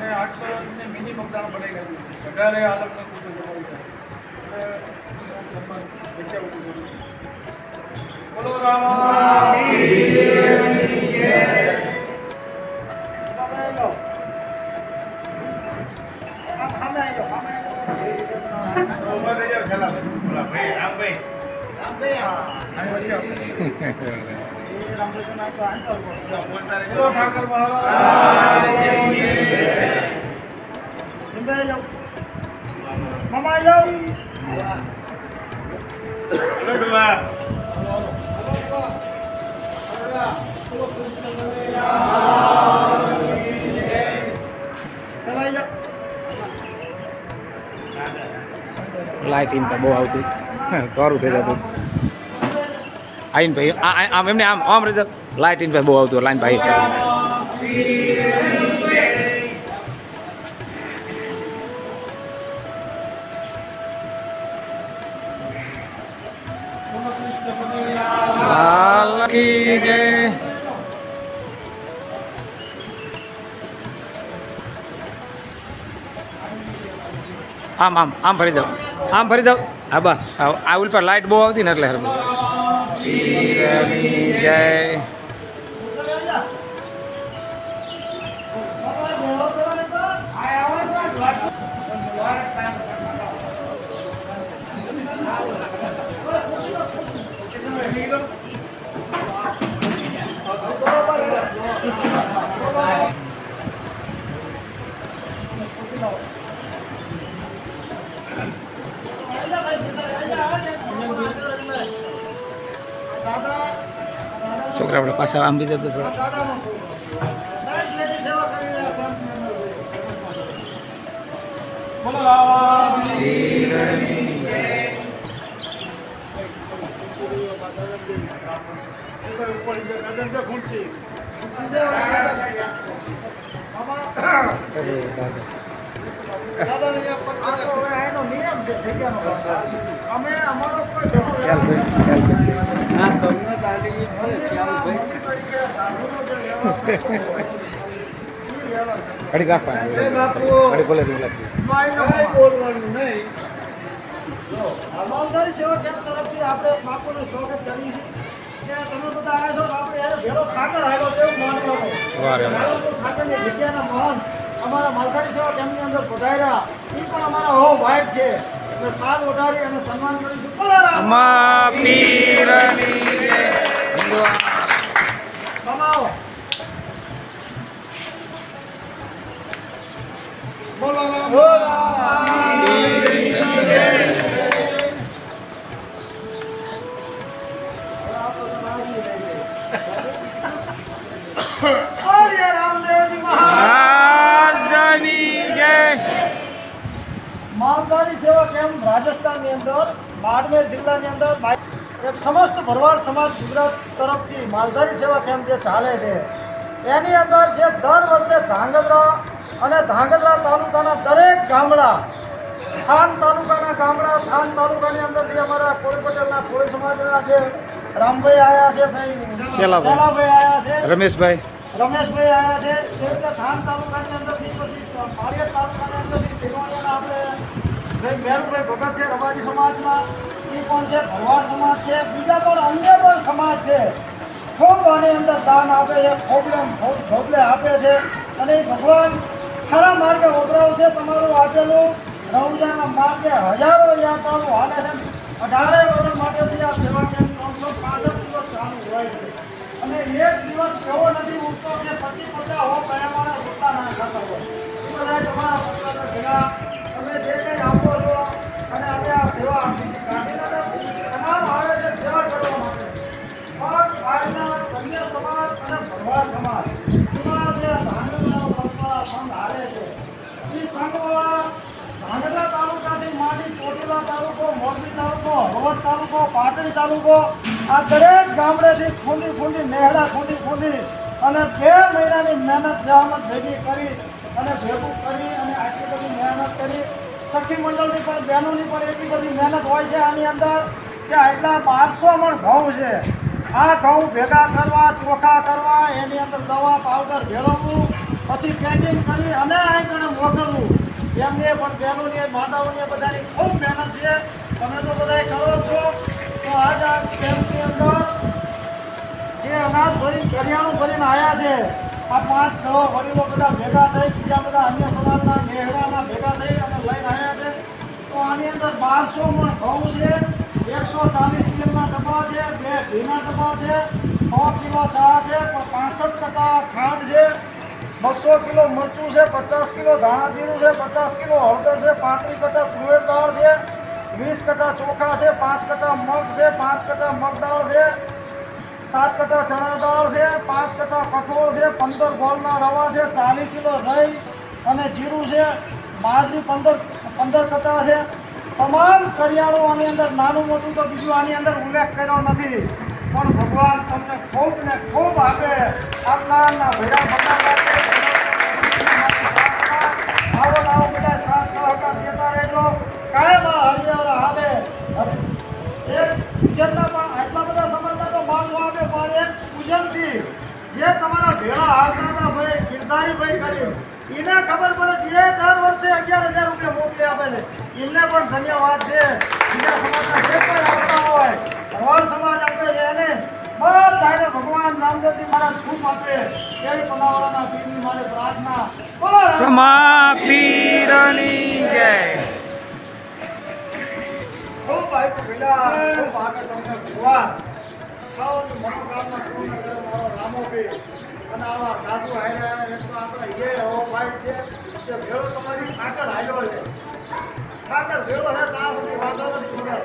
અને આજ તો એમને મિની મતદાન બનાવી નાખ્યું. વધારે આલમનો પૂરો જમાવી છે. સન્માન જગ્યા ઉભું કર્યું. બોલો રામા ઠાકર લાઇટિંગ તો બહુ આવતી સારું થઈ જતું આઈન ભાઈ આમ એમને આમ રીતે લાઇટિંગ ભાઈ બહુ આવતું લાઈન ભાઈ લાલ કી જય આમ ફરી જાઓ હા બસ આ ઉલ પર લાઇટ બહુ આવતી ને એટલે પીરની જય છોકરા આપણે પાછા આમ બીજા થોડા ઘડી રાખવા ઘડી બોલે બોલવાનું નહીં. માલધારી સેવા કેમ્પ તરફથી આપણે બાપુનું સ્વાગત કરીએ છીએ. તમે બધા આવ્યા છો આપણે ભેળો ઠાકર આવ્યો છે એવું માની લો. ઠાકરની જગ્યાના મહાન અમારા માલધારી સેવા કેમ્પની અંદર પધાર્યા એ પણ અમારા હો ભાઈ છે. એટલે સાલ ઓઢાડી અને સન્માન કરીશું. અમા પીરની જય કમાઓ બોલો માલધારી સેવા કેમ્પ રાજસ્થાનની અંદર બાડમેર જિલ્લાની અંદર એક સમસ્ત ભરવાડ સમાજ ગુજરાત તરફથી માલધારી સેવા કેમ્પ જે ચાલે છે એની અંદર જે દર વર્ષે ધાંગધ્રા અને ધાંગધ્રા તાલુકાના દરેક ગામડા થાન તાલુકાની અંદરથી અમારા કોળી પટેલના કોળી સમાજના જે રામભાઈ આવ્યા છે શેલાભાઈ આવ્યા છે રમેશભાઈ આવ્યા છે. એ રીતે થાન તાલુકાની અંદરથી પછી પાળિયાદ તાલુકાની અંદરથી સેવાના આપણે મેરુભાઈ ભગત છે રબારી સમાજમાં એ પણ છે ભરવાડ સમાજ છે બીજા પણ અન્ય પણ સમાજ છે. ખૂબ આની અંદર દાન આપે છે ખોબલે આપે છે અને એ ભગવાન ખરા માર્ગે વપરાવશે. તમારું આપેલું રૌજાના માર્ગે હજારો યાત્રાઓ હાલે છે. 18 વર્ષ માટેથી આ સેવા કેમ્પ 365 દિવસ ચાલુ હોય છે અને એક દિવસ એવો નથી ઉઠતો કે 25-50 હો કયામાં રોટલા ના ખાતા હોય. એ બધા તમારા પરિવારના ભેગા તમે જે કંઈ આપો છો અને અમે આ સેવા આપી છે. ગાંધીનગર તમામ આવે છે સેવા કરવા માટે. પણ આજના કન્યા સમાજ અને ભરવાડ સમાજ એમાં જે ધાંગધ્રા સંઘ હારે છે એ સંઘમાં ધાંગધ્રા તાલુકાથી માંડી ચોટીલા તાલુકો, મોરબી તાલુકો, હળવદ તાલુકો, પાટણ તાલુકો આ દરેક ગામડેથી ખૂંદી નેહડા ખૂંદી અને 2 મહિનાની મહેનત જહામત ભેગી કરી અને ભેગું કરી અને આટલી બધી મહેનત કરી. સખી મંડળની પણ બહેનોની પણ એટલી બધી મહેનત હોય છે આની અંદર કે આટલા 1200 મણ ઘઉં છે. આ ઘઉં ભેગા કરવા, ચોખા કરવા, એની અંદર દવા પાવડર ભેળવવું, પછી પેકિંગ કરી અને આ કણે મોકલવું એમને પણ બહેનોની માતાઓની બધાની ખૂબ મહેનત છે. તમે તો બધા કરો છો. તો આજ આ કેમ્પની અંદર જે અનાજ ભરી કરિયાણું ભરીને આવ્યા છે આ 5-10 વડીલો બધા ભેગા થઈ બીજા બધા અન્ય સમાજના નેહડાના ભેગા થઈ અને લઈને આવ્યા છે. તો આની અંદર 1200 મણ ઘઉં છે, 140 કિલોના ડબ્બા છે, 2 ઘીના ડબ્બા છે, 100 કિલો ચા છે, 65% ખાંડ છે, 200 કિલો મરચું છે, 50 કિલો ધાણા જીરું છે, 50 કિલો હળદર છે, 35 તુવેર દાળ છે, 20 કટા ચોખા છે, 5 કટા મગ છે, 5 કટા મગ દાળ છે, 7 કટા ચણા દાળ છે, 5 કટા કઠોળ છે, 15 ગોળના રવા છે, 40 કિલો દહીં અને જીરું છે, બાજરી 15 કટા છે. તમામ કરિયાણું આની અંદર નાનું મોટું તો બીજું આની અંદર ઉલ્લેખ કર્યો નથી, પણ ભગવાન તમને ખૂબ ને ખૂબ આપે. આપનારના ભેડા ભગવાન આવો આવો બધા સાથ સહકાર દેતા રહેજો. કાયમ આ હરિયાળા હાલે. એક પૂજનના પણ આટલા બધા સમાજના તો માનવો આપે પણ એક પૂજનથી જે તમારા ભેળા હાલતા હતા ભાઈ ગિરધારી ભાઈ કરી એને ખબર પડે કે એ દર વર્ષે 11,000 રૂપિયા મોકલી આપે છે. એમને પણ ધન્યવાદ છે. બીજા સમાજના જે કોઈ આવતા હોય ભગવાન સમાજ આપે છે એને બધાને ભગવાન રામદેવજી મહારાજ ખૂબ આપે એવી પનાવાળાના પીરની મારી પ્રાર્થના. બોલો રમા પીરની જય. ખૂબ ભાઈ ભેગા ખૂબ આગળ તમને ભગવાન સૌની મનોકામના પૂર્ણ કરે મારો રામોભી. અને આવા સાધુ હાર્યા એક તો આપણે એ એવો ભાઈ છે કે ભેળો તમારી ખાતર હાલ્યો છે. ખાતર ભેળો છે ત્યાં સુધી વાંધો નથી ખબર.